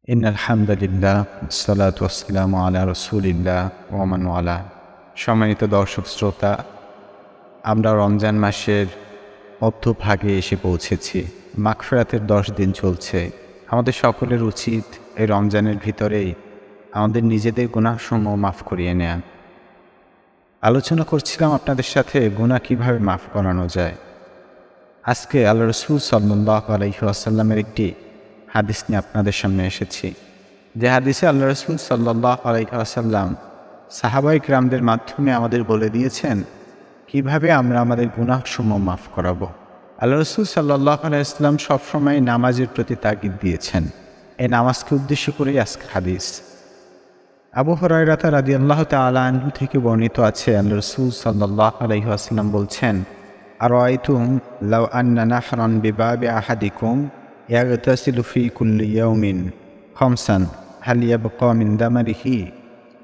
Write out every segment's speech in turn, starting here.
ইন্নাল হামদুলিল্লাহ ওয়াসসালাতু ওয়াসসালামু আলা রাসূলিল্লাহ ওয়া মান ওয়ালা। সম্মানিত দর্শক শ্রোতা, আমরা রমজান মাসের মধ্যভাগে এসে পৌঁছেছি। মাগফিরাতের 10 দিন চলছে। আমাদের সকলের উচিত এই রমজানের ভিতরেই আমাদের নিজেদের গুনাহসমূহ মাফ করিয়ে নেয়া। আলোচনা করছিলাম আপনাদের সাথে গুনাহ কীভাবে মাফ করানো যায়। আজকে আল্লাহ রাসূল সাল্লাল্লাহু আলাইহি ওয়াসাল্লামের একটি হাদিস নিয়ে আপনাদের সামনে এসেছি, যে হাদিসে আল্লাহ রাসূল সাল্লাল্লাহু আলাইহি ওয়াসাল্লাম সাহাবায়ে কিরামদের মাধ্যমে আমাদের বলে দিয়েছেন কিভাবে আমরা আমাদের গুনাহসমূহ মাফ করাবো। আল্লাহ রাসূল সাল্লাল্লাহু আলাইহি ওয়াসাল্লাম সবসময় নামাজের প্রতি তাগিদ দিয়েছেন। এই নামাজকে উদ্দেশ্য করেই আজকের হাদিস। আবু হুরায়রা রাদিয়াল্লাহু তাআলা আনহু থেকে বর্ণিত আছে, আল্লাহ রাসূল সাল্লাল্লাহু আলাইহি ওয়াসাল্লাম বলছেন, আরাআইতুম লাউ আন্না নাহরান বিবাবি আহাদিকুম ইয়াগতাসিলু ফি কুল্লি ইয়াউমিন খামসান হাল ইয়াবকা মিন দামারিহি।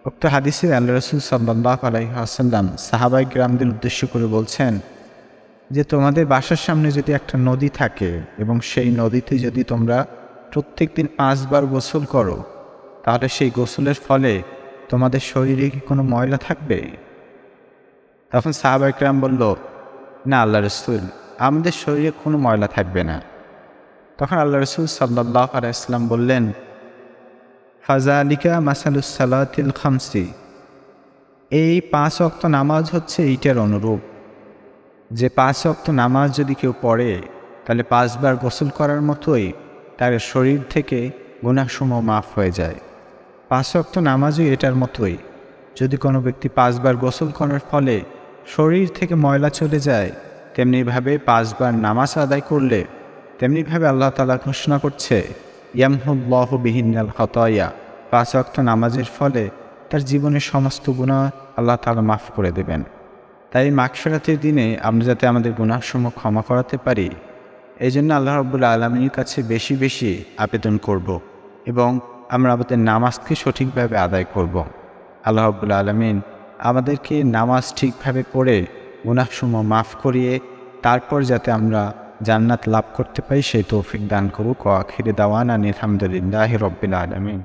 উক্ত হাদিসে আল্লাহ রাসূল সাল্লাল্লাহু আলাইহি ওয়াসাল্লাম সাহাবায়ে কিরামদের উদ্দেশ্য করে বলছেন যে তোমাদের বাসার সামনে যদি একটা নদী থাকে এবং সেই নদীতে যদি তোমরা প্রত্যেক দিন 5 বার গোসল করো, তাহলে সেই গোসলের ফলে তোমাদের শরীরে কি কোনো ময়লা থাকবে? তখন সাহাবায়ে কিরাম বলল, না আল্লাহ রাসূল, আমাদের শরীরে কোনো ময়লা থাকবে না। তখন আল্লাহ রাসূল সাল্লাল্লাহু আলাইহি ওয়াসাল্লাম বললেন, ফাযালিকা মাসালুস সালাতিল খামসি, এই 5 ওয়াক্ত নামাজ হচ্ছে এইটার অনুরূপ, যে 5 ওয়াক্ত নামাজ যদি কেউ পড়ে তাহলে 5 বার গোসল করার মতোই তার শরীর থেকে গুনাহসমূহ মাফ হয়ে যায়। 5 ওয়াক্ত নামাজও এটার মতোই, যদি কোনো ব্যক্তি 5 বার গোসল করার ফলে শরীর থেকে ময়লা চলে যায়, তেমনিভাবে 5 বার নামাজ আদায় করলে তেমনিভাবে আল্লাহ তাআলা ঘোষণা করছে, ইয়ামহুল্লাহু বিহিন্নাল খাতায়া, 5 ওয়াক্ত নামাজের ফলে তার জীবনের সমস্ত গুনাহ আল্লাহ তাআলা মাফ করে দেবেন। তাই মাগফিরাতের দিনে আমরা যাতে আমাদের গুনাহসমূহ ক্ষমা করাতে পারি, এই জন্য আল্লাহ রাব্বুল আলামিনের কাছে বেশি বেশি আবেদন করব এবং আমরা আমাদের নামাজকে সঠিকভাবে আদায় করব। আল্লাহ রাব্বুল আলামিন আমাদেরকে নামাজ ঠিকভাবে পড়ে গুনাহসমূহ মাফ করিয়ে তারপর যাতে আমরা জান্নাত লাভ করতে পারি সেই তৌফিক দান করুক। ওয়া আখিরু দাওয়ানা আলহামদুলিল্লাহি রাব্বিল আলামিন।